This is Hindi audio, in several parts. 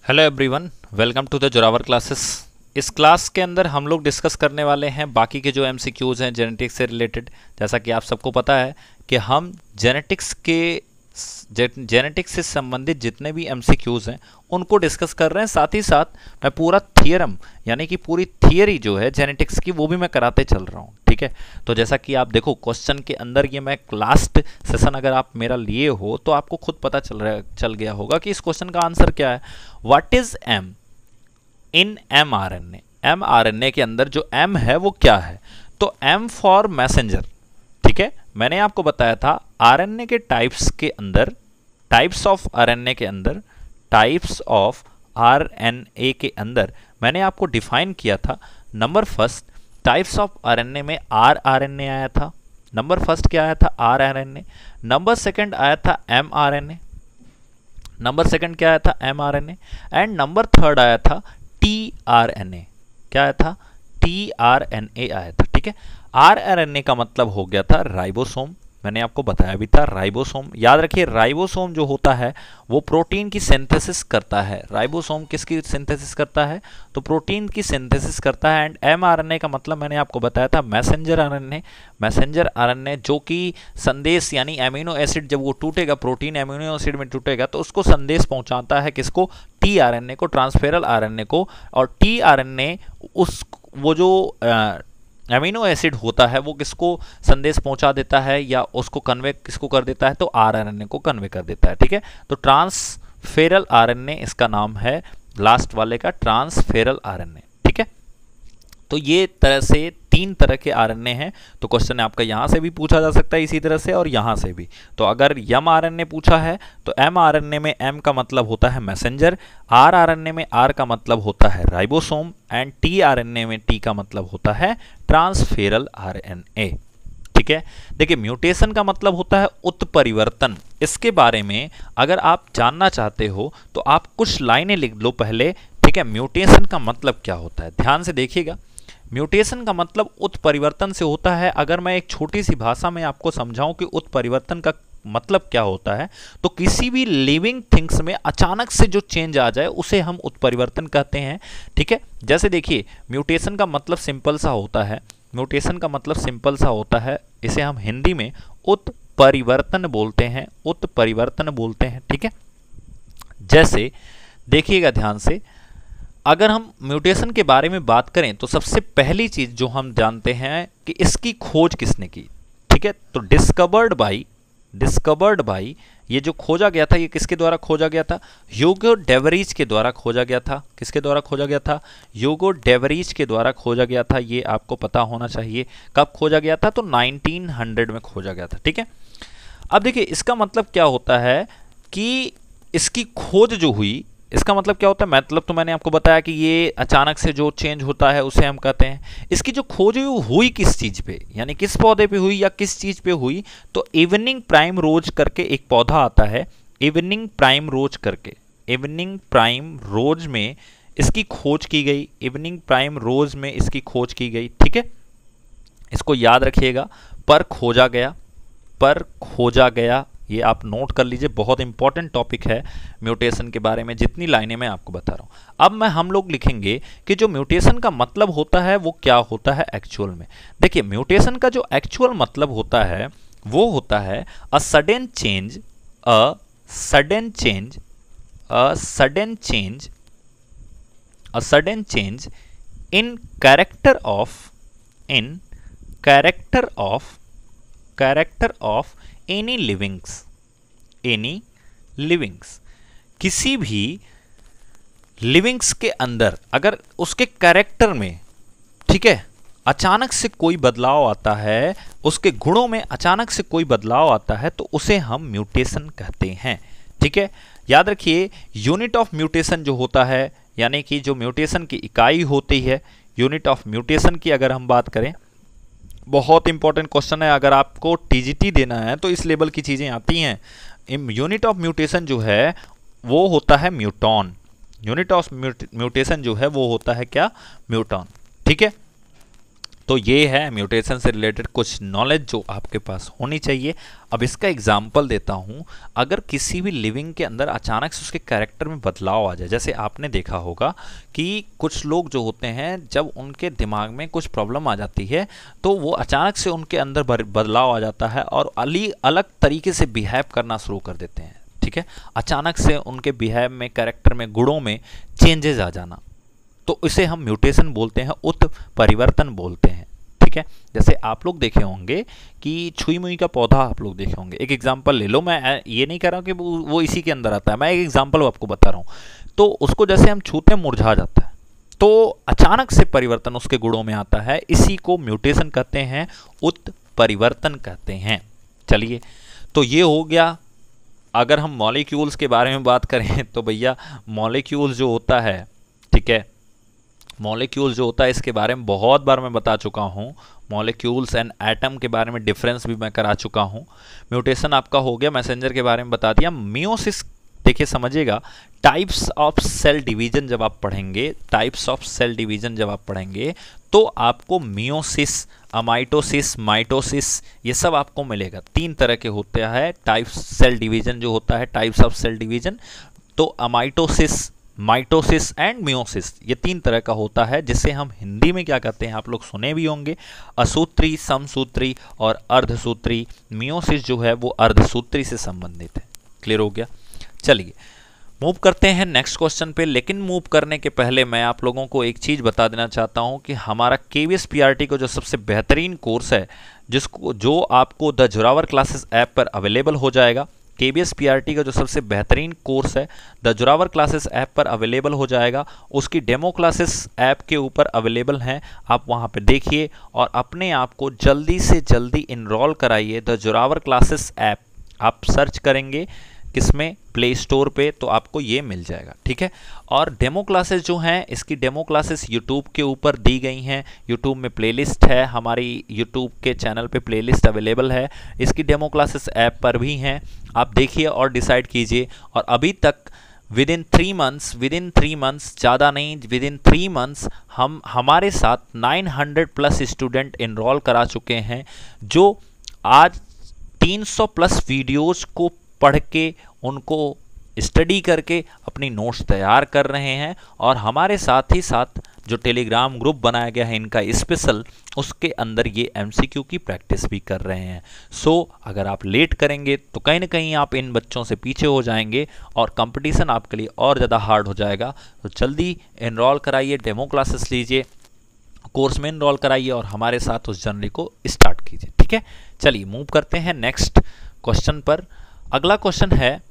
Hello everyone, welcome to the Zorawar classes. इस क्लास के अंदर हम लोग डिस्कस करने वाले हैं बाकी के जो एमसीक्यूज़ हैं जेनेटिक्स से रिलेटेड। जैसा कि आप सबको पता है कि हम जेनेटिक्स से संबंधित जितने भी एमसीक्यूज़ हैं उनको डिस्कस कर रहे हैं। साथ ही साथ मैं पूरा थियरम यानी कि पूरी थियरी जो है जेनेटिक्स की वो भी मैं कराते चल रहा हूँ। ठीक है, तो जैसा कि आप देखो क्वेश्चन के अंदर ये मैं लास्ट सेशन अगर आप मेरा लिए हो तो आपको खुद पता चल गया होगा कि इस क्वेश्चन का आंसर क्या है। What is M in mRNA? mRNA के अंदर जो m है वो क्या है? तो m फॉर मैसेंजर। ठीक है, मैंने आपको बताया था आरएनए के टाइप्स के अंदर, टाइप्स ऑफ आरएनए के अंदर, टाइप्स ऑफ आरएनए के अंदर मैंने आपको डिफाइन किया था। Number first types of RNA में आर आरएनए आया था। नंबर फर्स्ट क्या आया था? Are RNA. नंबर सेकंड आया था एम आरएनए। नंबर सेकंड क्या आया था? M RNA. And number third आया था टी आरएनए। क्या आया था? टी आरएनए आया था। ठीक है, आर आरएनए का मतलब हो गया था राइबोसोम। मैंने आपको बताया भी था राइबोसोम। याद रखिए राइबोसोम जो होता है वो प्रोटीन की सिंथेसिस करता है। राइबोसोम किसकी सिंथेसिस करता है? तो प्रोटीन की सिंथेसिस करता है। एंड एमआरएनए का मतलब मैंने आपको बताया था मैसेंजर आरएनए। मैसेंजर आरएनए जो कि संदेश यानी एमिनो एसिड जब वो टूटेगा, प्रोटीन एमिनो एसिड में टूटेगा तो उसको संदेश पहुंचाता है किसको? टी आरएनए को, ट्रांसफेरल आरएनए को। और टी आरएनए उस वो जो एमिनो एसिड होता है वो किसको संदेश पहुंचा देता है या उसको कन्वे किसको कर देता है? तो आरएनए को कन्वे कर देता है। ठीक है, तो ट्रांसफेरल आरएनए इसका नाम है, लास्ट वाले का ट्रांसफेरल आरएनए। ठीक है, तो ये तरह से तीन तरह के आरएनए हैं। तो क्वेश्चन आपका यहाँ से भी पूछा जा सकता है इसी तरह से और यहाँ से भी। तो अगर एम आरएनए पूछा है तो एम आरएनए में एम का मतलब होता है मैसेंजर, आर आरएनए में आर का मतलब होता है राइबोसोम एंड टी आरएनए में टी का मतलब होता है ट्रांसफेरल आरएनए। ठीक है, देखिए म्यूटेशन का मतलब होता है उत्परिवर्तन। इसके बारे में अगर आप जानना चाहते हो तो आप कुछ लाइनें लिख लो पहले। ठीक है, म्यूटेशन का मतलब क्या होता है ध्यान से देखिएगा। म्यूटेशन का मतलब उत्परिवर्तन से होता है। अगर मैं एक छोटी सी भाषा में आपको समझाऊं कि उत्परिवर्तन का मतलब क्या होता है, तो किसी भी लिविंग थिंग्स में अचानक से जो चेंज आ जाए उसे हम उत्परिवर्तन कहते हैं। ठीक है, जैसे देखिए म्यूटेशन का मतलब सिंपल सा होता है, म्यूटेशन का मतलब सिंपल सा होता है, इसे हम हिंदी में उत्परिवर्तन बोलते हैं, उत्परिवर्तन बोलते हैं। ठीक है, जैसे देखिएगा ध्यान से, अगर हम म्यूटेशन के बारे में बात करें तो सबसे पहली चीज जो हम जानते हैं कि इसकी खोज किसने की। ठीक है, तो डिस्कवर्ड बाई ये जो खोजा गया था ये किसके द्वारा खोजा गया था? ह्यूगो डेवरीज के द्वारा खोजा गया था। किसके द्वारा खोजा गया था? ह्यूगो डेवरीज के द्वारा खोजा गया था। ये आपको पता होना चाहिए। कब खोजा गया था? तो 1900 में खोजा गया था। ठीक है, अब देखिए इसका मतलब क्या होता है कि इसकी खोज जो हुई, इसका मतलब क्या होता है? मतलब तो मैंने आपको बताया कि ये अचानक से जो चेंज होता है उसे हम कहते हैं। इसकी जो खोज हुई किस चीज पे, यानी किस पौधे पे हुई या किस चीज पे हुई? तो इवनिंग प्राइम रोज करके एक पौधा आता है, इवनिंग प्राइम रोज करके, इवनिंग प्राइम रोज में इसकी खोज की गई, इवनिंग प्राइम रोज में इसकी खोज की गई। ठीक है, इसको याद रखिएगा, पर खोजा गया, पर खोजा गया। ये आप नोट कर लीजिए, बहुत इंपॉर्टेंट टॉपिक है म्यूटेशन के बारे में जितनी लाइनें मैं आपको बता रहा हूं। अब हम लोग लिखेंगे कि जो म्यूटेशन का मतलब होता है वो क्या होता है एक्चुअल में। देखिए म्यूटेशन का जो एक्चुअल मतलब होता है वो होता है a sudden change, a sudden change, a sudden change, a sudden change in character of, in character of, character of any livings, any livings, किसी भी लिविंग्स के अंदर अगर उसके कैरेक्टर में, ठीक है, अचानक से कोई बदलाव आता है, उसके गुणों में अचानक से कोई बदलाव आता है तो उसे हम म्यूटेशन कहते हैं। ठीक है, याद रखिए यूनिट ऑफ म्यूटेशन जो होता है, यानी कि जो म्यूटेशन की इकाई होती है, यूनिट ऑफ म्यूटेशन की अगर हम बात करें, बहुत इंपॉर्टेंट क्वेश्चन है, अगर आपको टीजीटी देना है तो इस लेवल की चीजें आती हैं। यूनिट ऑफ म्यूटेशन जो है वो होता है म्यूटॉन। यूनिट ऑफ म्यूटेशन जो है वो होता है क्या? म्यूटॉन। ठीक है, तो ये है म्यूटेशन से रिलेटेड कुछ नॉलेज जो आपके पास होनी चाहिए। अब इसका एग्जाम्पल देता हूँ। अगर किसी भी लिविंग के अंदर अचानक से उसके कैरेक्टर में बदलाव आ जाए, जैसे आपने देखा होगा कि कुछ लोग जो होते हैं जब उनके दिमाग में कुछ प्रॉब्लम आ जाती है तो वो अचानक से उनके अंदर बदलाव आ जाता है और अलग तरीके से बिहेव करना शुरू कर देते हैं। ठीक है, अचानक से उनके बिहेव में, कैरेक्टर में, गुणों में चेंजेस आ जाना, तो इसे हम म्यूटेशन बोलते हैं, उत्परिवर्तन बोलते हैं। ठीक है, जैसे आप लोग देखे होंगे कि छुई मुई का पौधा आप लोग देखे होंगे। एक एग्जांपल ले लो, मैं ये नहीं कह रहा हूँ कि वो इसी के अंदर आता है, मैं एक एग्जांपल आपको बता रहा हूँ। तो उसको जैसे हम छूते हैं मुरझा जाता है, तो अचानक से परिवर्तन उसके गुणों में आता है, इसी को म्यूटेशन कहते हैं, उत्परिवर्तन कहते हैं। चलिए, तो ये हो गया। अगर हम मॉलिक्यूल्स के बारे में बात करें तो भैया मॉलिक्यूल्स जो होता है, ठीक है, मॉलिक्यूल जो होता है इसके बारे में बहुत बार मैं बता चुका हूँ। मॉलिक्यूल्स एंड एटम के बारे में डिफरेंस भी मैं करा चुका हूँ। म्यूटेशन आपका हो गया, मैसेंजर के बारे में बता दिया। मियोसिस देखिए समझिएगा, टाइप्स ऑफ सेल डिवीजन जब आप पढ़ेंगे, टाइप्स ऑफ सेल डिवीजन जब आप पढ़ेंगे तो आपको मियोसिस, अमाइटोसिस, माइटोसिस ये सब आपको मिलेगा। 3 तरह के होते हैं टाइप्स सेल डिवीजन जो होता है, टाइप्स ऑफ सेल डिवीजन। तो अमाइटोसिस, माइटोसिस एंड मियोसिस ये 3 तरह का होता है, जिसे हम हिंदी में क्या कहते हैं आप लोग सुने भी होंगे, असूत्री, समसूत्री और अर्धसूत्री। मियोसिस जो है वो अर्धसूत्री से संबंधित है। क्लियर हो गया? चलिए मूव करते हैं नेक्स्ट क्वेश्चन पे। लेकिन मूव करने के पहले मैं आप लोगों को एक चीज़ बता देना चाहता हूं कि हमारा केवीएस पीआरटी को जो सबसे बेहतरीन कोर्स है, जो आपको द जोरावर क्लासेस ऐप पर अवेलेबल हो जाएगा। केवीएस पीआरटी का जो सबसे बेहतरीन कोर्स है द जोरावर क्लासेस ऐप पर अवेलेबल हो जाएगा। उसकी डेमो क्लासेस ऐप के ऊपर अवेलेबल हैं, आप वहां पे देखिए और अपने आप को जल्दी से जल्दी इनरोल कराइए। द जोरावर क्लासेस ऐप आप सर्च करेंगे किसमें, प्ले स्टोर पे, तो आपको ये मिल जाएगा। ठीक है, और डेमो क्लासेस जो हैं, इसकी डेमो क्लासेस यूट्यूब के ऊपर दी गई हैं। यूट्यूब में प्लेलिस्ट है, हमारी यूट्यूब के चैनल पे प्लेलिस्ट अवेलेबल है। इसकी डेमो क्लासेस ऐप पर भी हैं, आप देखिए और डिसाइड कीजिए। और अभी तक विद इन 3 मंथ्स, ज़्यादा नहीं, विद इन 3 मंथ्स हम हमारे साथ 900 प्लस स्टूडेंट इनरोल करा चुके हैं, जो आज 300 प्लस वीडियोज़ को पढ़ के, उनको स्टडी करके अपनी नोट्स तैयार कर रहे हैं। और हमारे साथ ही साथ जो टेलीग्राम ग्रुप बनाया गया है इनका स्पेशल, उसके अंदर ये एमसीक्यू की प्रैक्टिस भी कर रहे हैं। सो अगर आप लेट करेंगे तो कहीं ना कहीं आप इन बच्चों से पीछे हो जाएंगे और कंपटीशन आपके लिए और ज़्यादा हार्ड हो जाएगा। तो जल्दी इनरोल कराइए, डेमो क्लासेस लीजिए, कोर्स में इनरोल कराइए और हमारे साथ उस जर्नी को स्टार्ट कीजिए। ठीक है, चलिए मूव करते हैं नेक्स्ट क्वेश्चन पर। अगला क्वेश्चन है,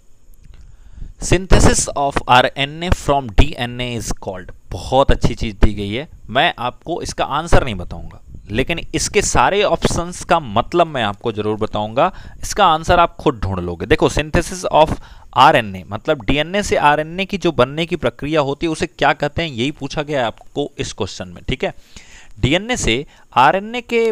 synthesis of RNA from DNA is called. बहुत अच्छी चीज दी गई है, मैं आपको इसका आंसर नहीं बताऊंगा, लेकिन इसके सारे ऑप्शंस का मतलब मैं आपको जरूर बताऊंगा। इसका आंसर आप खुद ढूंढ लोगे। देखो, सिंथेसिस ऑफ आरएनए मतलब डीएनए से आरएनए की जो बनने की प्रक्रिया होती है उसे क्या कहते हैं, यही पूछा गया है आपको इस क्वेश्चन में। ठीक है, डीएनए से आरएनए के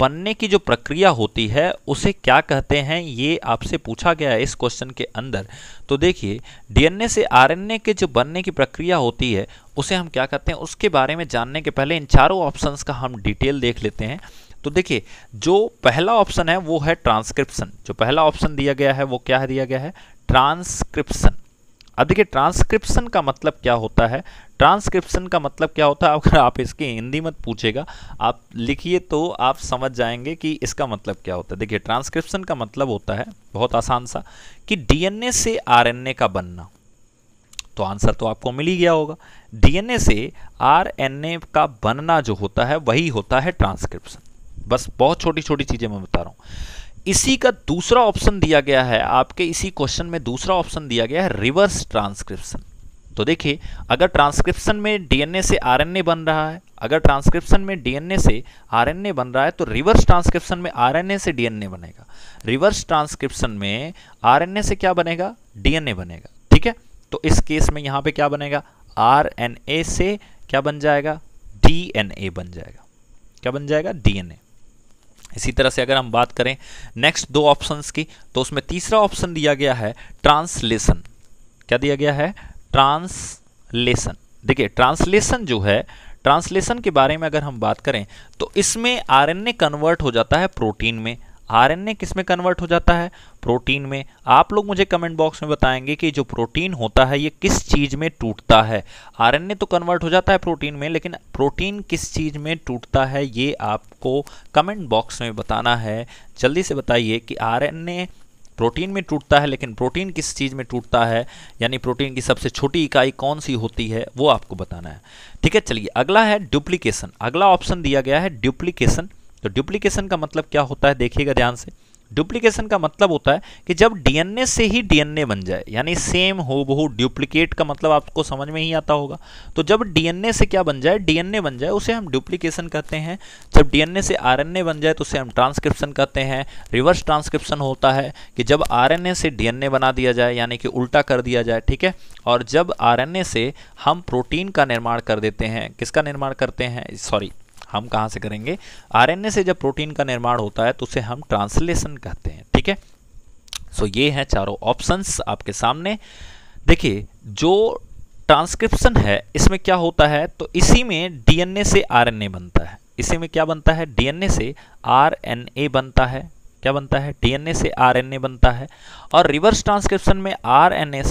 बनने की जो प्रक्रिया होती है उसे क्या कहते हैं, ये आपसे पूछा गया है इस क्वेश्चन के अंदर। तो देखिए, डीएनए से आरएनए के जो बनने की प्रक्रिया होती है उसे हम क्या कहते हैं, उसके बारे में जानने के पहले इन चारों ऑप्शंस का हम डिटेल देख लेते हैं। तो देखिए, जो पहला ऑप्शन है वो है ट्रांसक्रिप्शन। जो पहला ऑप्शन दिया गया है वो क्या दिया गया है, ट्रांसक्रिप्शन। अब देखिए, ट्रांसक्रिप्शन का मतलब क्या होता है, ट्रांसक्रिप्शन का मतलब क्या होता है, अगर आप इसकी हिंदी मत पूछेगा, आप लिखिए तो आप समझ जाएंगे कि इसका मतलब क्या होता है। देखिए, ट्रांसक्रिप्शन का मतलब होता है बहुत आसान सा कि डीएनए से आरएनए का बनना। तो आंसर तो आपको मिल ही गया होगा, डीएनए से आरएनए का बनना जो होता है वही होता है ट्रांसक्रिप्शन। बस बहुत छोटी छोटी चीजें मैं बता रहा हूं। इसी का दूसरा ऑप्शन दिया गया है आपके, इसी क्वेश्चन में दूसरा ऑप्शन दिया गया है रिवर्स ट्रांसक्रिप्शन। तो देखिए, अगर ट्रांसक्रिप्शन में डीएनए से आरएनए बन रहा है, अगर ट्रांसक्रिप्शन में डीएनए से आरएनए बन रहा है तो रिवर्स ट्रांसक्रिप्शन में आरएनए से डीएनए बनेगा। रिवर्स ट्रांसक्रिप्शन में आरएनए से क्या बनेगा, डीएनए बनेगा। ठीक है, तो इस केस में यहां पे क्या बनेगा, आरएनए से क्या बन जाएगा, डीएनए बन जाएगा। क्या बन जाएगा, डीएनए। इसी तरह से अगर हम बात करें नेक्स्ट 2 ऑप्शंस की, तो उसमें तीसरा ऑप्शन दिया गया है ट्रांसलेशन। क्या दिया गया है, ट्रांसलेशन। देखिए, ट्रांसलेशन जो है, ट्रांसलेशन के बारे में अगर हम बात करें तो इसमें आरएनए कन्वर्ट हो जाता है प्रोटीन में। आरएनए किस में कन्वर्ट हो जाता है? प्रोटीन में। आप लोग मुझे कमेंट बॉक्स में बताएंगे कि जो प्रोटीन होता है ये किस चीज में टूटता है। आरएनए तो कन्वर्ट हो जाता है प्रोटीन में, लेकिन प्रोटीन किस चीज में टूटता है ये आपको कमेंट बॉक्स में बताना है। जल्दी से बताइए कि आरएनए प्रोटीन में टूटता है, लेकिन प्रोटीन किस चीज़ में टूटता है, यानी प्रोटीन की सबसे छोटी इकाई कौन सी होती है, वो आपको बताना है। ठीक है, चलिए अगला है डुप्लीकेशन। अगला ऑप्शन दिया गया है डुप्लीकेशन। तो डुप्लीकेशन का मतलब क्या होता है, देखिएगा ध्यान से। डुप्लीकेशन का मतलब होता है कि जब डीएनए से ही डीएनए बन जाए, यानी सेम हूबहू। डुप्लीकेट का मतलब आपको समझ में ही आता होगा। तो जब डीएनए से क्या बन जाए, डीएनए बन जाए, उसे हम डुप्लीकेशन कहते हैं। जब डीएनए से आरएनए बन जाए तो उसे हम ट्रांसक्रिप्शन कहते हैं। रिवर्स ट्रांसक्रिप्शन होता है कि जब आरएनए से डीएनए बना दिया जाए, यानी कि उल्टा कर दिया जाए। ठीक है, और जब आरएनए से हम प्रोटीन का निर्माण कर देते हैं, किसका निर्माण करते हैं, सॉरी हम कहाँ से करेंगे, आरएनए से जब प्रोटीन का निर्माण होता है तो उसे हम ट्रांसलेशन कहते हैं। ठीक है, सो ये हैं चारों ऑप्शंस आपके सामने। देखिए जो ट्रांसक्रिप्शन है इसमें क्या होता है, तो इसी में डीएनए से आरएनए बनता है। इसी में क्या बनता है, डीएनए से आरएनए बनता है। क्या बनता है, डीएनए से आरएनए बनता है। और रिवर्स ट्रांसक्रिप्शन में आरएनए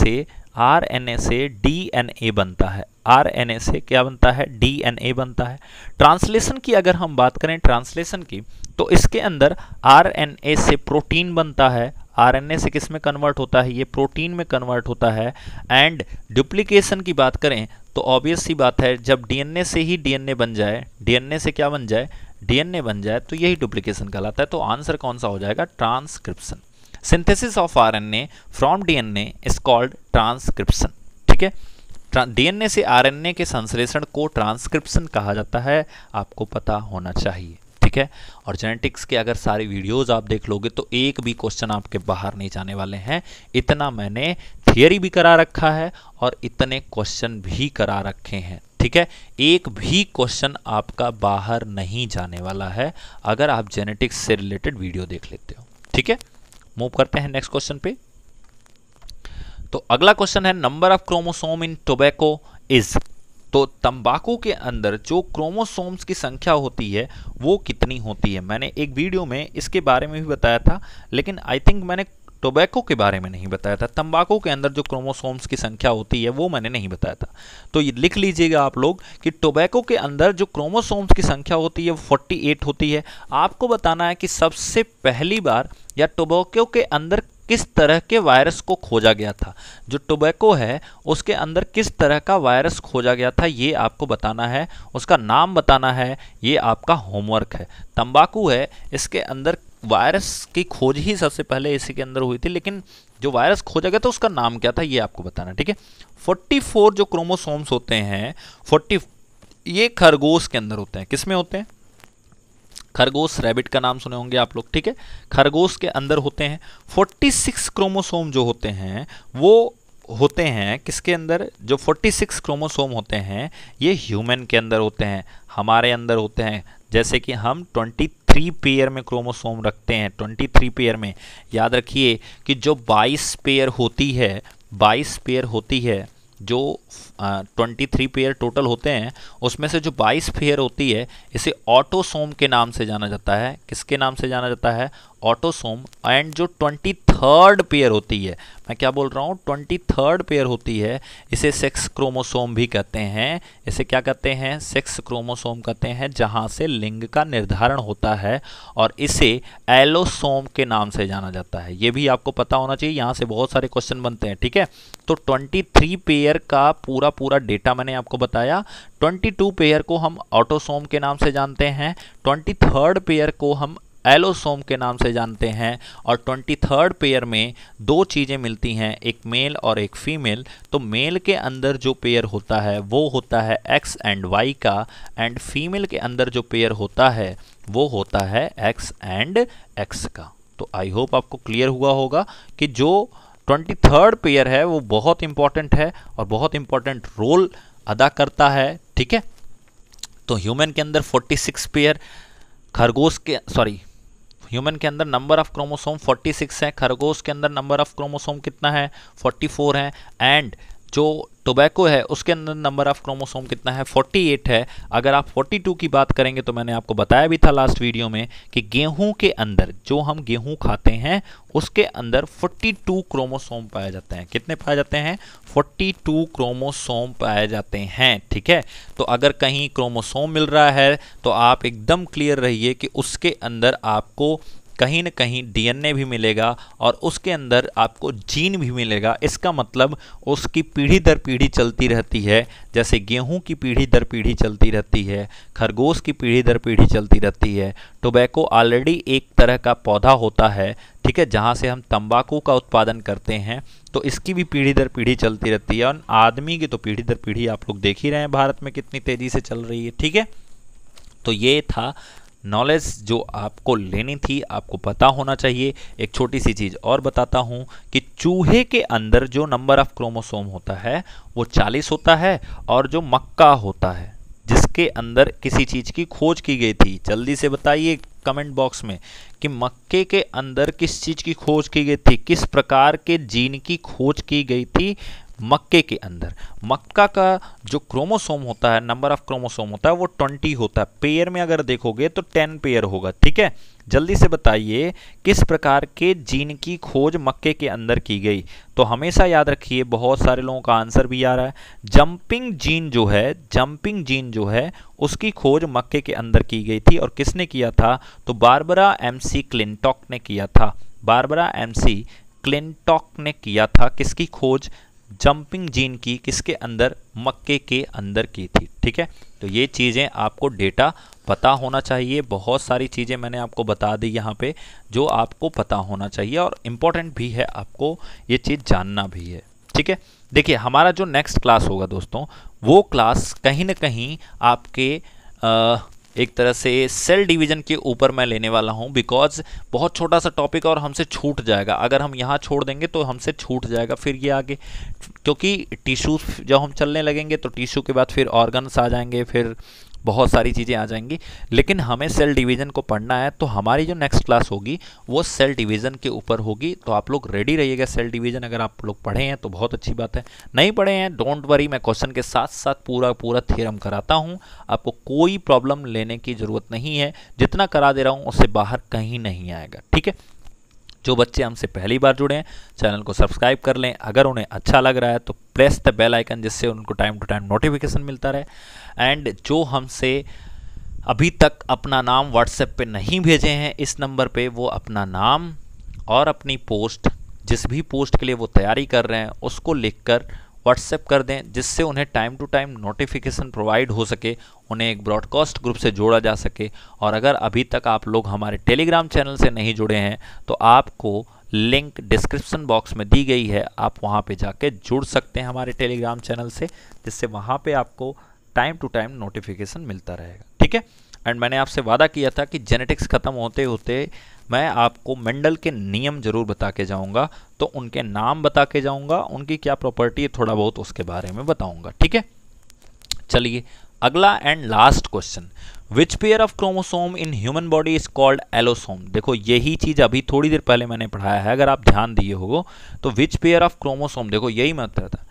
से डीएनए बनता है। आरएनए से क्या बनता है, डीएनए बनता है। ट्रांसलेशन की अगर हम बात करें, ट्रांसलेशन की, तो इसके अंदर आरएनए से प्रोटीन बनता है। आरएनए से किस में कन्वर्ट होता है, ये प्रोटीन में कन्वर्ट होता है। एंड डुप्लीकेशन की बात करें तो ऑब्वियस सी बात है, जब डीएनए से ही डीएनए बन जाए, डीएनए से क्या बन जाए, डीएनए बन जाए, तो यही डुप्लीकेशन कहलाता है। तो आंसर कौन सा हो जाएगा, transcription. Synthesis of RNA from DNA is called transcription. ठीक है, डीएनए से आरएनए के संश्लेषण को ट्रांसक्रिप्शन कहा जाता है, आपको पता होना चाहिए। ठीक है, और जेनेटिक्स के अगर सारी वीडियोस आप देख लोगे तो एक भी क्वेश्चन आपके बाहर नहीं जाने वाले हैं। इतना मैंने थियरी भी करा रखा है और इतने क्वेश्चन भी करा रखे हैं। ठीक है, एक भी क्वेश्चन आपका बाहर नहीं जाने वाला है अगर आप जेनेटिक्स से रिलेटेड वीडियो देख लेते हो। ठीक है, मूव करते हैं नेक्स्ट क्वेश्चन पे। तो अगला क्वेश्चन है, number of chromosome in tobacco is. तो तंबाकू के अंदर जो क्रोमोसोम्स की संख्या होती है वो कितनी होती है। मैंने एक वीडियो में इसके बारे में भी बताया था, लेकिन आई थिंक मैंने टोबैको के बारे में नहीं बताया था। तंबाकू के अंदर जो क्रोमोसोम्स की संख्या होती है वो मैंने नहीं बताया था। तो ये लिख लीजिएगा आप लोग कि टोबैको के अंदर जो क्रोमोसोम्स की संख्या होती है वो 48 होती है। आपको बताना है कि सबसे पहली बार या टोबैको के अंदर किस तरह के वायरस को खोजा गया था। जो टोबैको है उसके अंदर किस तरह का वायरस खोजा गया था ये आपको बताना है, उसका नाम बताना है, ये आपका होमवर्क है। तंबाकू है, इसके अंदर वायरस की खोज ही सबसे पहले इसी के अंदर हुई थी, लेकिन जो वायरस खोजा गया था उसका नाम क्या था ये आपको बताना। ठीक है, 44 जो क्रोमोसोम्स होते हैं, 40 ये खरगोश के अंदर होते हैं। किस में होते हैं, खरगोश, रैबिट का नाम सुने होंगे आप लोग। ठीक है, खरगोश के अंदर होते हैं। 46 क्रोमोसोम जो होते हैं वो होते हैं किसके अंदर, जो 46 क्रोमोसोम होते हैं ये ह्यूमन के अंदर होते हैं, हमारे अंदर होते हैं। जैसे कि हम 23 पेयर में क्रोमोसोम रखते हैं, 23 पेयर में। याद रखिए कि जो 22 पेयर होती है, 22 पेयर होती है, जो 23 पेयर टोटल होते हैं उसमें से जो 22 पेयर होती है इसे ऑटोसोम के नाम से जाना जाता है। किसके नाम से जाना जाता है, ऑटोसोम। एंड जो 23rd पेयर होती है, मैं क्या बोल रहा हूँ, 23rd पेयर होती है, इसे सेक्स क्रोमोसोम भी कहते हैं। इसे क्या कहते हैं, सेक्स क्रोमोसोम कहते हैं, जहाँ से लिंग का निर्धारण होता है, और इसे एलोसोम के नाम से जाना जाता है। ये भी आपको पता होना चाहिए, यहाँ से बहुत सारे क्वेश्चन बनते हैं। ठीक है, तो 23 पेयर का पूरा डेटा मैंने आपको बताया। 22 पेयर को हम ऑटोसोम के नाम से जानते हैं, 23rd पेयर को हम एलोसोम के नाम से जानते हैं, और 23rd पेयर में दो चीज़ें मिलती हैं, एक मेल और एक फीमेल। तो मेल के अंदर जो पेयर होता है वो होता है X एंड Y का, एंड फीमेल के अंदर जो पेयर होता है वो होता है X एंड X का। तो आई होप आपको क्लियर हुआ होगा कि जो 23rd पेयर है वो बहुत इंपॉर्टेंट है और बहुत इंपॉर्टेंट रोल अदा करता है। ठीक है, तो ह्यूमन के अंदर 46 पेयर, खरगोश के ह्यूमन के अंदर नंबर ऑफ क्रोमोसोम 46 है, खरगोश के अंदर नंबर ऑफ क्रोमोसोम कितना है, 44 है। एंड जो टोबैको है उसके अंदर नंबर ऑफ क्रोमोसोम कितना है, 48 है। अगर आप 42 की बात करेंगे तो मैंने आपको बताया भी था लास्ट वीडियो में कि गेहूं के अंदर, जो हम गेहूं खाते हैं उसके अंदर 42 क्रोमोसोम पाए जाते हैं। कितने पाए जाते हैं, 42 क्रोमोसोम पाए जाते हैं। ठीक है, तो अगर कहीं क्रोमोसोम मिल रहा है तो आप एकदम क्लियर रहिए कि उसके अंदर आपको कहीं न कहीं डीएनए भी मिलेगा और उसके अंदर आपको जीन भी मिलेगा। इसका मतलब उसकी पीढ़ी दर पीढ़ी चलती रहती है, जैसे गेहूं की पीढ़ी दर पीढ़ी चलती रहती है, खरगोश की पीढ़ी दर पीढ़ी चलती रहती है। टोबैको ऑलरेडी एक तरह का पौधा होता है, ठीक है, जहां से हम तंबाकू का उत्पादन करते हैं, तो इसकी भी पीढ़ी दर पीढ़ी चलती रहती है। और आदमी की तो पीढ़ी दर पीढ़ी आप लोग देख ही रहे हैं भारत में कितनी तेजी से चल रही है। ठीक है, तो ये था नॉलेज जो आपको लेनी थी, आपको पता होना चाहिए। एक छोटी सी चीज़ और बताता हूँ कि चूहे के अंदर जो नंबर ऑफ क्रोमोसोम होता है वो 40 होता है, और जो मक्का होता है जिसके अंदर किसी चीज़ की खोज की गई थी, जल्दी से बताइए कमेंट बॉक्स में कि मक्के के अंदर किस चीज़ की खोज की गई थी, किस प्रकार के जीन की खोज की गई थी मक्के के अंदर। मक्का का जो क्रोमोसोम होता है, नंबर ऑफ क्रोमोसोम होता है वो 20 होता है। पेयर में अगर देखोगे तो 10 पेयर होगा। ठीक है, जल्दी से बताइए किस प्रकार के जीन की खोज मक्के के अंदर की गई। तो हमेशा याद रखिए, बहुत सारे लोगों का आंसर भी आ रहा है, जंपिंग जीन जो है उसकी खोज मक्के के अंदर की गई थी। और किसने किया था, तो बारबरा एमसी क्लिंटॉक ने किया था। बारबरा एमसी क्लिंटॉक ने किया था किसकी खोज, जंपिंग जीन की, किसके अंदर, मक्के के अंदर की थी। ठीक है, तो ये चीज़ें आपको डेटा पता होना चाहिए। बहुत सारी चीज़ें मैंने आपको बता दी यहाँ पे जो आपको पता होना चाहिए, और इम्पोर्टेंट भी है, आपको ये चीज़ जानना भी है। ठीक है, देखिए हमारा जो नेक्स्ट क्लास होगा दोस्तों, वो क्लास कहीं ना कहीं आपके एक तरह से सेल डिवीज़न के ऊपर मैं लेने वाला हूं, बिकॉज बहुत छोटा सा टॉपिक और हमसे छूट जाएगा। अगर हम यहाँ छोड़ देंगे तो हमसे छूट जाएगा फिर ये आगे, क्योंकि टिश्यू जब हम चलने लगेंगे तो टिश्यू के बाद फिर ऑर्गन्स आ जाएंगे, फिर बहुत सारी चीज़ें आ जाएंगी। लेकिन हमें सेल डिवीज़न को पढ़ना है, तो हमारी जो नेक्स्ट क्लास होगी वो सेल डिवीज़न के ऊपर होगी। तो आप लोग रेडी रहिएगा। सेल डिवीज़न अगर आप लोग पढ़े हैं तो बहुत अच्छी बात है, नहीं पढ़े हैं डोंट वरी, मैं क्वेश्चन के साथ साथ पूरा थ्योरम कराता हूँ। आपको कोई प्रॉब्लम लेने की ज़रूरत नहीं है, जितना करा दे रहा हूँ उससे बाहर कहीं नहीं आएगा। ठीक है, जो बच्चे हमसे पहली बार जुड़े हैं चैनल को सब्सक्राइब कर लें। अगर उन्हें अच्छा लग रहा है तो प्रेस द बेल आइकन, जिससे उनको टाइम टू टाइम नोटिफिकेशन मिलता रहे। एंड जो हमसे अभी तक अपना नाम व्हाट्सएप पे नहीं भेजे हैं इस नंबर पे, वो अपना नाम और अपनी पोस्ट, जिस भी पोस्ट के लिए वो तैयारी कर रहे हैं उसको लिखकर व्हाट्सएप कर दें, जिससे उन्हें time to time notification provide हो सके, उन्हें एक ब्रॉडकास्ट ग्रुप से जोड़ा जा सके। और अगर अभी तक आप लोग हमारे टेलीग्राम चैनल से नहीं जुड़े हैं तो आपको लिंक डिस्क्रिप्शन बॉक्स में दी गई है, आप वहां पे जाके जुड़ सकते हैं हमारे टेलीग्राम चैनल से, जिससे वहां पे आपको टाइम टू टाइम नोटिफिकेशन मिलता रहेगा। ठीक है, एंड मैंने आपसे वादा किया था कि जेनेटिक्स ख़त्म होते होते मैं आपको मेंडल के नियम जरूर बता के जाऊंगा, तो उनके नाम बता के जाऊंगा, उनकी क्या प्रॉपर्टी है थोड़ा बहुत उसके बारे में बताऊंगा। ठीक है, चलिए अगला and last question, which pair of chromosome in human body is called allosome. देखो यही चीज अभी थोड़ी देर पहले मैंने पढ़ाया है, अगर आप ध्यान दिए हो तो विच पेयर ऑफ क्रोमोसोम, देखो यही मतलब था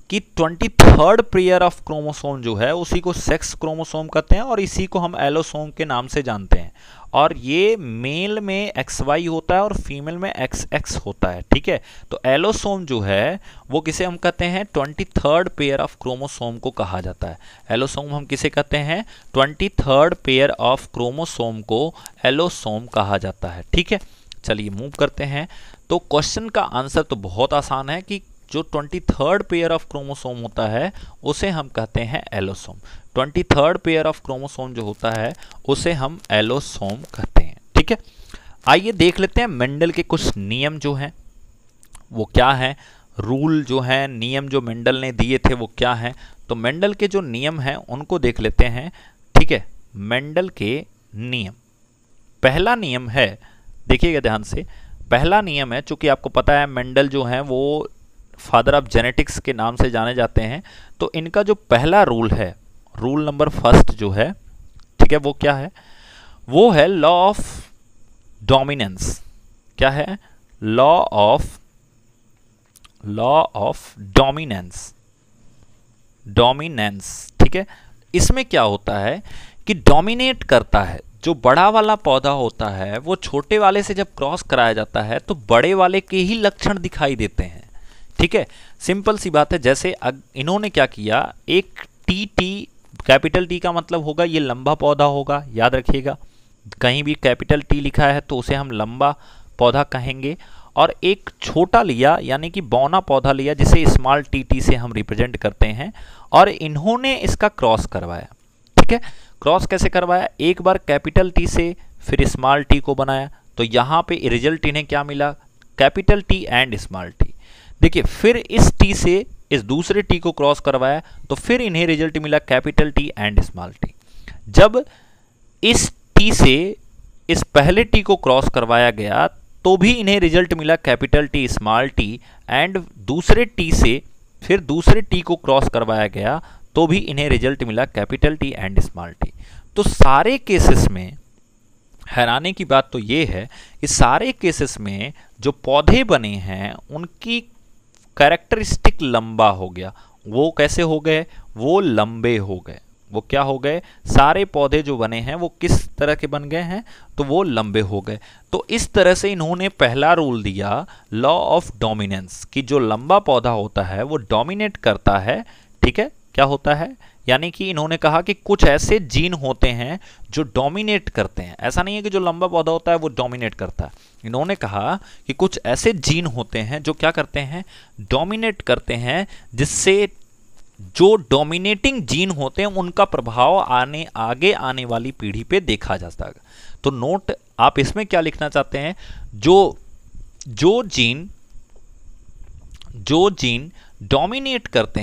कि 23rd पेयर ऑफ क्रोमोसोम जो है उसी को सेक्स क्रोमोसोम कहते हैं, और इसी को हम एलोसोम के नाम से जानते हैं। और ये मेल में XY होता है और फीमेल में XX होता है। ठीक है, तो एलोसोम जो है वो किसे हम कहते हैं, 23rd पेयर ऑफ क्रोमोसोम को कहा जाता है। एलोसोम हम किसे कहते हैं, 23rd पेयर ऑफ क्रोमोसोम को एलोसोम कहा जाता है। ठीक है, चलिए मूव करते हैं। तो क्वेश्चन का आंसर तो बहुत आसान है कि जो 23rd पेयर ऑफ क्रोमोसोम होता है उसे हम कहते हैं allosome. 23rd pair of chromosome जो होता है उसे हम एलोसोम कहते हैं। ठीक है, आइए देख लेते हैं मेंडल के कुछ नियम जो हैं वो क्या हैं, रूल जो हैं, नियम जो मेंडल ने दिए थे वो क्या हैं। तो मेंडल के जो नियम हैं उनको देख लेते हैं। ठीक है, मेंडल के नियम, पहला नियम है, देखिएगा ध्यान से, पहला नियम है, चूंकि आपको पता है मेंडल जो है वो फादर ऑफ जेनेटिक्स के नाम से जाने जाते हैं, तो इनका जो पहला रूल है, रूल नंबर फर्स्ट जो है, ठीक है, वो क्या है, वो है लॉ ऑफ डोमिनेंस। क्या है, लॉ ऑफ डोमिनेंस। डोमिनेंस। ठीक है, इसमें क्या होता है कि डोमिनेट करता है, जो बड़ा वाला पौधा होता है वो छोटे वाले से जब क्रॉस कराया जाता है तो बड़े वाले के ही लक्षण दिखाई देते हैं। ठीक है, सिंपल सी बात है। जैसे इन्होंने क्या किया, एक टी, कैपिटल टी का मतलब होगा ये लंबा पौधा होगा, याद रखिएगा। कहीं भी कैपिटल टी लिखा है तो उसे हम लंबा पौधा कहेंगे। और एक छोटा लिया यानी कि बौना पौधा लिया जिसे स्मॉल टी से हम रिप्रेजेंट करते हैं, और इन्होंने इसका क्रॉस करवाया। ठीक है, क्रॉस कैसे करवाया, एक बार कैपिटल टी से फिर स्मॉल टी को बनाया, तो यहाँ पे रिजल्ट इन्हें क्या मिला, capital T and small T. देखिए, फिर इस टी से इस दूसरे टी को क्रॉस करवाया तो फिर इन्हें रिजल्ट मिला capital T and small T. जब इस टी से इस पहले टी को क्रॉस करवाया गया तो भी इन्हें रिजल्ट मिला capital T small T, and दूसरे टी से फिर दूसरे टी को क्रॉस करवाया गया तो भी इन्हें रिजल्ट मिला capital T and small T. तो सारे केसेस में हैरानी की बात तो ये है कि सारे केसेस में जो पौधे बने हैं उनकी कैरेक्टरिस्टिक लंबा हो गया। वो कैसे हो गए, वो लंबे हो गए। वो क्या हो गए, सारे पौधे जो बने हैं वो किस तरह के बन गए हैं, तो वो लंबे हो गए। तो इस तरह से इन्होंने पहला रूल दिया लॉ ऑफ डोमिनेंस, कि जो लंबा पौधा होता है वो डोमिनेट करता है। ठीक है, क्या होता है, यानी कि इन्होंने कहा कि कुछ ऐसे जीन होते हैं जो डोमिनेट करते हैं। ऐसा नहीं है कि जो लंबा पौधा होता है वो डोमिनेट करता है। इन्होंने कहा कि कुछ ऐसे जीन होते हैं जो क्या करते हैं, डोमिनेट करते हैं, जिससे जो डोमिनेटिंग जीन होते हैं उनका प्रभाव आगे आने वाली पीढ़ी पे देखा जाता है। तो नोट आप इसमें क्या लिखना चाहते हैं, जो जीन डोमिनेट करते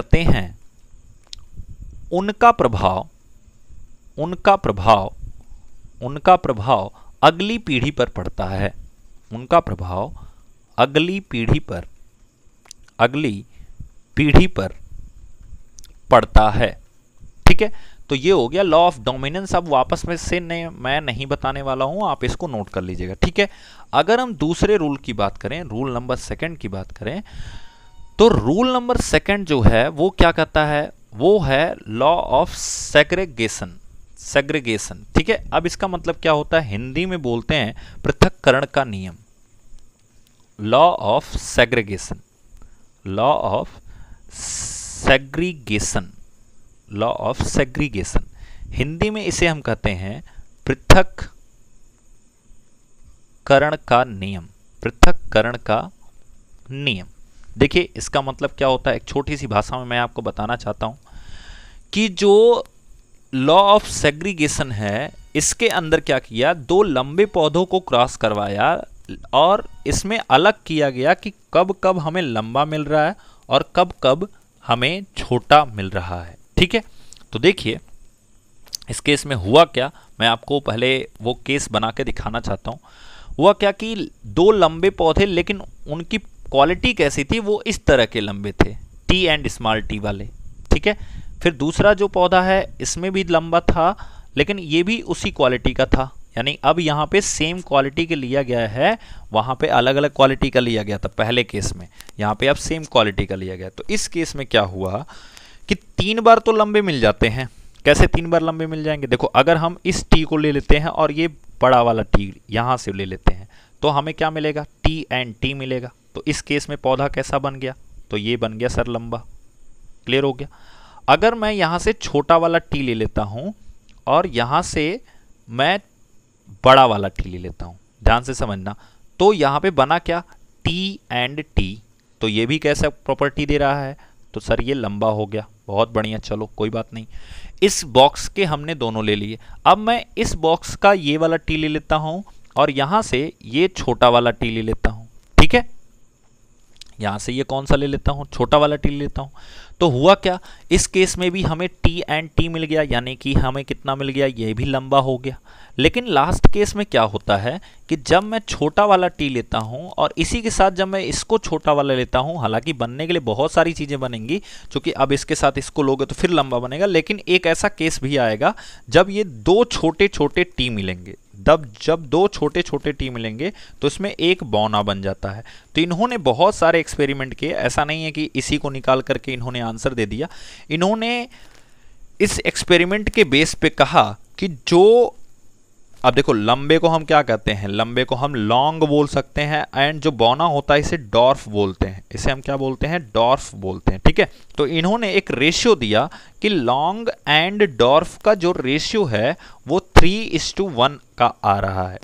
हैं उनका प्रभाव अगली पीढ़ी पर पड़ता है। उनका प्रभाव अगली पीढ़ी पर पड़ता है। ठीक है, तो ये हो गया लॉ ऑफ डोमिनेंस। अब वापस में से मैं नहीं बताने वाला हूं, आप इसको नोट कर लीजिएगा। ठीक है, अगर हम दूसरे रूल की बात करें, रूल नंबर सेकंड की बात करें, तो रूल नंबर सेकंड जो है वो क्या कहता है, वो है लॉ ऑफ सेग्रीगेशन। ठीक है, अब इसका मतलब क्या होता है, हिंदी में बोलते हैं पृथक्करण का नियम। लॉ ऑफ सेग्रीगेशन, हिंदी में इसे हम कहते हैं पृथक्करण का नियम। देखिए, इसका मतलब क्या होता है, एक छोटी सी भाषा में मैं आपको बताना चाहता हूं कि जो लॉ ऑफ सेग्रीगेशन है इसके अंदर क्या किया, दो लंबे पौधों को क्रॉस करवाया और इसमें अलग किया गया कि कब कब हमें लंबा मिल रहा है और कब कब हमें छोटा मिल रहा है। ठीक है, तो देखिए इस केस में हुआ क्या, मैं आपको पहले वो केस बना के दिखाना चाहता हूँ। हुआ क्या कि दो लंबे पौधे, लेकिन उनकी क्वालिटी कैसी थी, वो इस तरह के लंबे थे, टी एंड स्मॉल टी वाले। ठीक है, फिर दूसरा जो पौधा है इसमें भी लंबा था लेकिन ये भी उसी क्वालिटी का था, यानी अब यहाँ पे सेम क्वालिटी के लिया गया है, वहाँ पे अलग अलग क्वालिटी का लिया गया था पहले केस में, यहाँ पे अब सेम क्वालिटी का लिया गया। तो इस केस में क्या हुआ कि 3 बार तो लंबे मिल जाते हैं। कैसे 3 बार लंबे मिल जाएंगे, देखो अगर हम इस टी को ले लेते हैं और ये बड़ा वाला टी यहाँ से ले लेते हैं तो हमें क्या मिलेगा, टी एंड टी मिलेगा। तो इस केस में पौधा कैसा बन गया, तो ये बन गया सर लंबा। क्लियर हो गया। अगर मैं यहाँ से छोटा वाला टी ले लेता हूँ और यहाँ से मैं बड़ा वाला टी ले लेता हूँ, ध्यान से समझना, तो यहाँ पे बना क्या, टी एंड टी। तो ये भी कैसा प्रॉपर्टी दे रहा है, तो सर ये लंबा हो गया। बहुत बढ़िया, चलो कोई बात नहीं। इस बॉक्स के हमने दोनों ले लिए। अब मैं इस बॉक्स का ये वाला टी ले लेता हूँ और यहाँ से ये छोटा वाला टी ले लेता हूँ। ठीक है, यहाँ से ये कौन सा ले लेता हूँ, छोटा वाला टी ले लेता हूँ। तो हुआ क्या, इस केस में भी हमें टी एंड टी मिल गया, यानी कि हमें कितना मिल गया, ये भी लंबा हो गया। लेकिन लास्ट केस में क्या होता है कि जब मैं छोटा वाला टी लेता हूँ और इसी के साथ जब मैं इसको छोटा वाला लेता हूँ, हालांकि बनने के लिए बहुत सारी चीज़ें बनेंगी, क्योंकि अब इसके साथ इसको लोगे तो फिर लंबा बनेगा, लेकिन एक ऐसा केस भी आएगा जब ये दो छोटे छोटे टी मिलेंगे। जब दो छोटे छोटे टी मिलेंगे तो इसमें एक बौना बन जाता है। तो इन्होंने बहुत सारे एक्सपेरिमेंट किए, ऐसा नहीं है कि इसी को निकाल करके इन्होंने आंसर दे दिया। इन्होंने इस एक्सपेरिमेंट के बेस पे कहा कि जो, अब देखो लंबे को हम क्या कहते हैं, लंबे को हम लॉन्ग बोल सकते हैं, एंड जो बौना होता है इसे डॉर्फ बोलते हैं, इसे हम क्या बोलते हैं, डॉर्फ बोलते हैं, ठीक है। तो इन्होंने एक रेशियो दिया कि लॉन्ग एंड डॉर्फ का जो रेशियो है वो 3:1 का आ रहा है।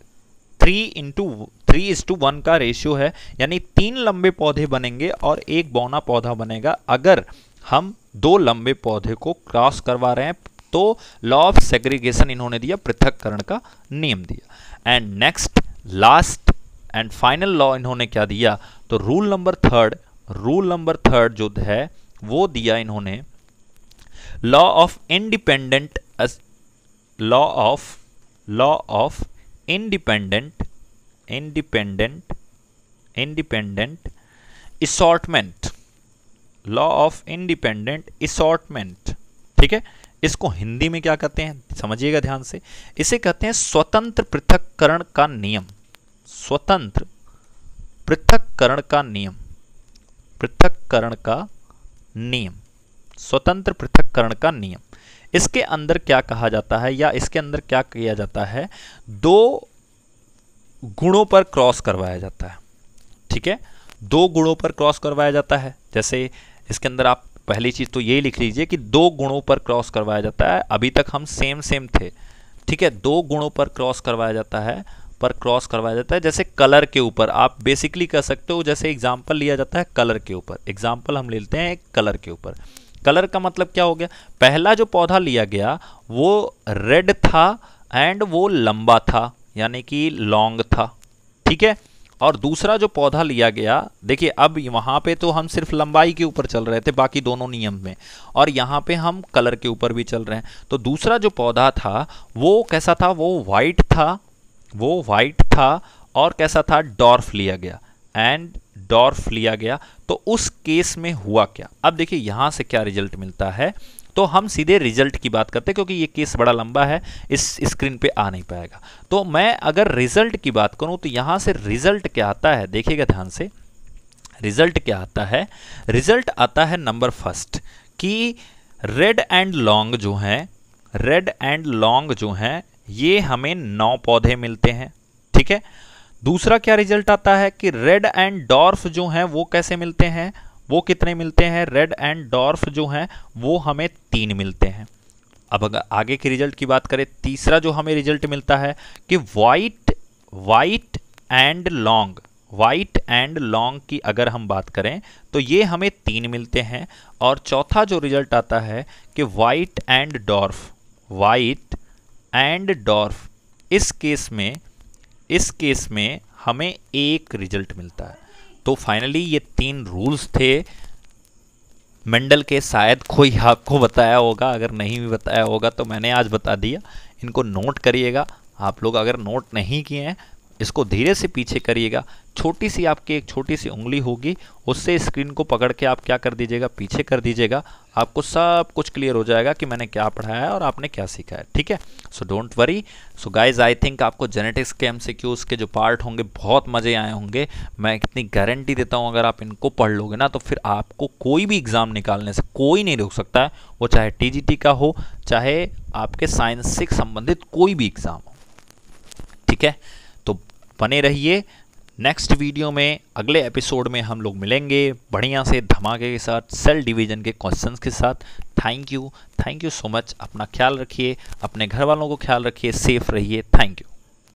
3:1 का रेशियो है, यानी 3 लंबे पौधे बनेंगे और एक बौना पौधा बनेगा अगर हम 2 लंबे पौधे को क्रॉस करवा रहे हैं। तो लॉ ऑफ सेग्रीगेशन इन्होंने दिया, पृथक्करण का नियम दिया। And next last and final law इन्होंने क्या दिया, तो रूल नंबर थर्ड जो है वो दिया इन्होंने, law of independent assortment, law of independent assortment, ठीक है। इसको हिंदी में क्या कहते हैं समझिएगा ध्यान से, इसे कहते हैं स्वतंत्र पृथक्करण का नियम, स्वतंत्र पृथक्करण का नियम, पृथक्करण का नियम, स्वतंत्र पृथक्करण का नियम। इसके अंदर क्या कहा जाता है या इसके अंदर क्या किया जाता है, 2 गुणों पर क्रॉस करवाया जाता है, ठीक है, 2 गुणों पर क्रॉस करवाया जाता है। जैसे इसके अंदर आप पहली चीज तो ये लिख लीजिए कि 2 गुणों पर क्रॉस करवाया जाता है, अभी तक हम सेम थे, ठीक है, 2 गुणों पर क्रॉस करवाया जाता है, जैसे कलर के ऊपर आप बेसिकली कह सकते हो, जैसे एग्जांपल लिया जाता है कलर के ऊपर, एग्जांपल हम लेते हैं एक कलर के ऊपर। कलर का मतलब क्या हो गया, पहला जो पौधा लिया गया वो रेड था एंड वो लंबा था, यानी कि लॉन्ग था, ठीक है। और दूसरा जो पौधा लिया गया, देखिए अब वहां पे तो हम सिर्फ लंबाई के ऊपर चल रहे थे बाकी दोनों नियम में, और यहाँ पे हम कलर के ऊपर भी चल रहे हैं। तो दूसरा जो पौधा था वो कैसा था, वो वाइट था और कैसा था, डॉर्फ लिया गया। तो उस केस में हुआ क्या, अब देखिए यहां से क्या रिजल्ट मिलता है, तो हम सीधे रिजल्ट की बात करते हैं क्योंकि ये केस बड़ा लंबा है, इस स्क्रीन पे आ नहीं पाएगा। तो मैं अगर रिजल्ट की बात करूं तो यहां से रिजल्ट क्या आता है, देखिएगा ध्यान से, रिजल्ट क्या आता है, रिजल्ट आता है नंबर फर्स्ट कि रेड एंड लॉन्ग जो हैं ये हमें 9 पौधे मिलते हैं, ठीक है। दूसरा क्या रिजल्ट आता है कि रेड एंड डॉर्फ जो हैं वो कैसे मिलते हैं, वो कितने मिलते हैं, रेड एंड डॉर्फ जो हैं वो हमें 3 मिलते हैं। अब अगर आगे के रिजल्ट की बात करें, तीसरा जो हमें रिजल्ट मिलता है कि वाइट एंड लॉन्ग की अगर हम बात करें तो ये हमें 3 मिलते हैं। और चौथा जो रिजल्ट आता है कि वाइट एंड डॉर्फ, इस केस में हमें 1 रिजल्ट मिलता है। तो फाइनली ये 3 रूल्स थे मेंडल के, शायद कोई आपको बताया होगा, अगर नहीं भी बताया होगा तो मैंने आज बता दिया। इनको नोट करिएगा, आप लोग अगर नोट नहीं किए हैं इसको धीरे से पीछे करिएगा, छोटी सी आपकी एक छोटी सी उंगली होगी, उससे स्क्रीन को पकड़ के आप क्या कर दीजिएगा, पीछे कर दीजिएगा, आपको सब कुछ क्लियर हो जाएगा कि मैंने क्या पढ़ाया है और आपने क्या सीखा है, ठीक है। So don't worry. So guys I think आपको जेनेटिक्स के एमसीक्यूज के जो पार्ट होंगे बहुत मज़े आए होंगे। मैं इतनी गारंटी देता हूँ अगर आप इनको पढ़ लोगे ना तो फिर आपको कोई भी एग्ज़ाम निकालने से कोई नहीं रोक सकता है, वो चाहे टीजीटी का हो चाहे आपके साइंस से संबंधित कोई भी एग्ज़ाम हो, ठीक है। तो बने रहिए, नेक्स्ट वीडियो में अगले एपिसोड में हम लोग मिलेंगे बढ़िया से धमाके के साथ, सेल डिवीजन के क्वेश्चंस के साथ। Thank you so much. अपना ख्याल रखिए, अपने घर वालों को ख्याल रखिए, सेफ रहिए। Thank you.